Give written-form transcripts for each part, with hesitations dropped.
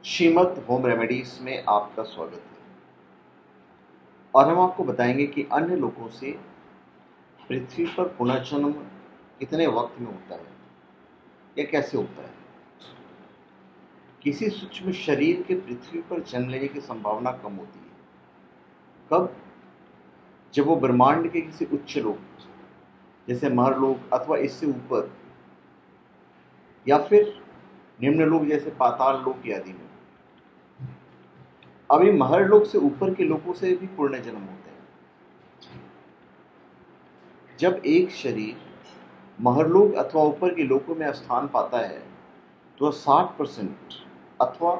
Shrimad home remedies में आपका स्वागत है। और हम आपको बताएंगे कि अन्य लोगों से पृथ्वी पर पुनर्जन्म कितने वक्त में होता है या कैसे होता है। किसी सूक्ष्म शरीर के पृथ्वी पर जन्म लेने की संभावना कम होती है। कब? जब वो ब्रह्मांड के किसी उच्च लोक जैसे महरलोक अथवा इससे ऊपर या फिर निम्न लोक जैसे पाताल लोक आदि में। अभी महरलोक से ऊपर के लोगों से भी पूर्ण जन्म होते हैं। जब एक शरीर महरलोक अथवा ऊपर के लोकों में स्थान पाता है तो 60% अथवा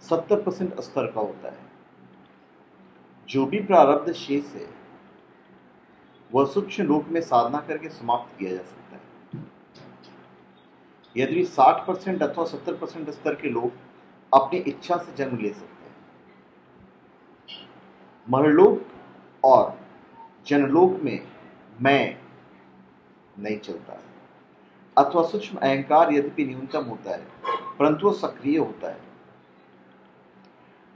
70% स्तर का होता है। जो भी प्रारब्ध शेष है वह सूक्ष्म लोक में साधना करके समाप्त किया जा सकता है। यदि 60% अथवा 70% स्तर के लोग अपनी इच्छा से जन्म ले सकते हैं। महरलोक और जनलोक में मैं नहीं चलता अथवा सूक्ष्म अहंकार यद्यपि न्यूनतम होता है परंतु वह सक्रिय होता है।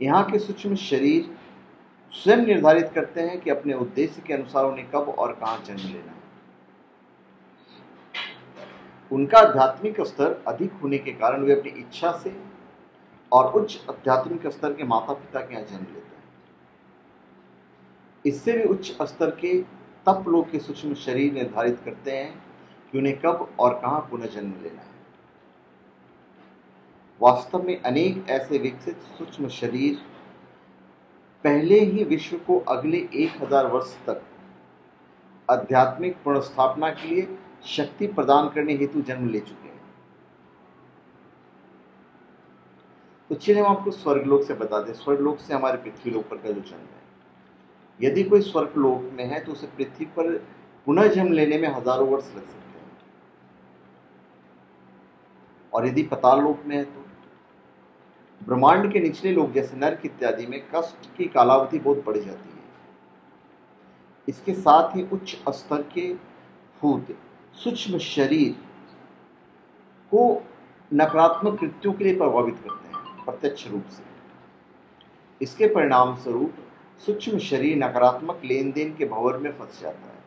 यहाँ के सूक्ष्म शरीर स्वयं निर्धारित करते हैं कि अपने उद्देश्य के अनुसार उन्हें कब और कहाँ जन्म लेना है। उनका आध्यात्मिक स्तर अधिक होने के कारण वे अपनी इच्छा से और उच्च आध्यात्मिक स्तर के माता पिता के यहाँ जन्म लेते हैं। इससे भी उच्च स्तर के तप लोक के सूक्ष्म शरीर निर्धारित करते हैं कि उन्हें कब और कहाँ पुनर्जन्म लेना है। वास्तव में अनेक ऐसे विकसित सूक्ष्म शरीर पहले ही विश्व को अगले 1000 वर्ष तक आध्यात्मिक पुनर्स्थापना के लिए शक्ति प्रदान करने हेतु जन्म ले चुके हैं। तो चलिए हम आपको स्वर्गलोक से बता दें। स्वर्गलोक से हमारे पृथ्वी लोक पर का जो जन्म है, यदि कोई स्वर्गलोक में है तो उसे पृथ्वी पर पुनः जन्म लेने में हजारों वर्ष लग सकते हैं। और यदि पाताल लोक में है तो ब्रह्मांड के निचले लोक जैसे नर्क इत्यादि में कष्ट की कालावधि बहुत बढ़ जाती है। इसके साथ ही उच्च स्तर के भूत सूक्ष्म शरीर को नकारात्मक कृत्यों के लिए प्रभावित करते हैं प्रत्यक्ष रूप से। इसके परिणाम स्वरूप सूक्ष्म शरीर नकारात्मक लेन देन के भंवर में फंस जाता है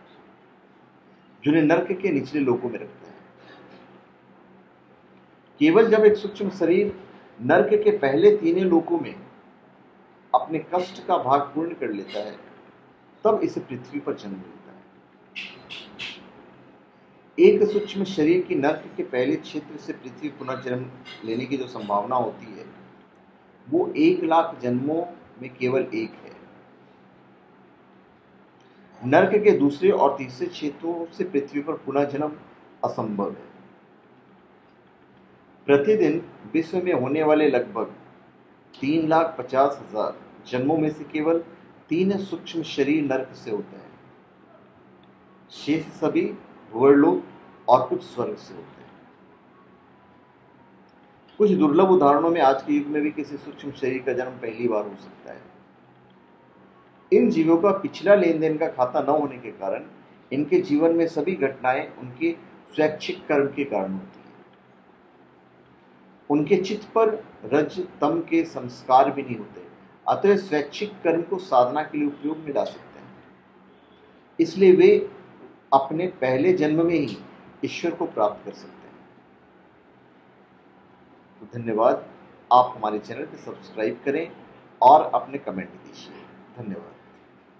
जिन्हें नर्क के निचले लोकों में रखता है। केवल जब एक सूक्ष्म शरीर नर्क के पहले तीनों लोकों में अपने कष्ट का भाग पूर्ण कर लेता है तब इसे पृथ्वी पर जन्म मिलता है। एक सूक्ष्म शरीर की नर्क के पहले क्षेत्र से पृथ्वी पुनर्जन्म लेने की जो संभावना होती है वो 1 लाख जन्मों में केवल एक है। नर्क के दूसरे और तीसरे क्षेत्रों से पृथ्वी पर पुनः जन्म असंभव है। प्रतिदिन विश्व में होने वाले लगभग 3,50,000 जन्मों में से केवल 3 सूक्ष्म शरीर नर्क से होते हैं। शेष सभी भूवर्लोक और कुछ स्वर्ग से होते हैं। कुछ दुर्लभ उदाहरणों में आज के युग में भी किसी सूक्ष्म शरीर का जन्म पहली बार हो सकता है। इन जीवों का पिछला लेन देन का खाता न होने के कारण इनके जीवन में सभी घटनाएं उनके स्वैच्छिक कर्म के कारण होती है। उनके चित्त पर रज तम के संस्कार भी नहीं होते, अतः स्वैच्छिक कर्म को साधना के लिए उपयोग में ला सकते हैं। इसलिए वे अपने पहले जन्म में ही ईश्वर को प्राप्त कर सकते हैं। तो धन्यवाद। आप हमारे चैनल को सब्सक्राइब करें और अपने कमेंट दीजिए। धन्यवाद।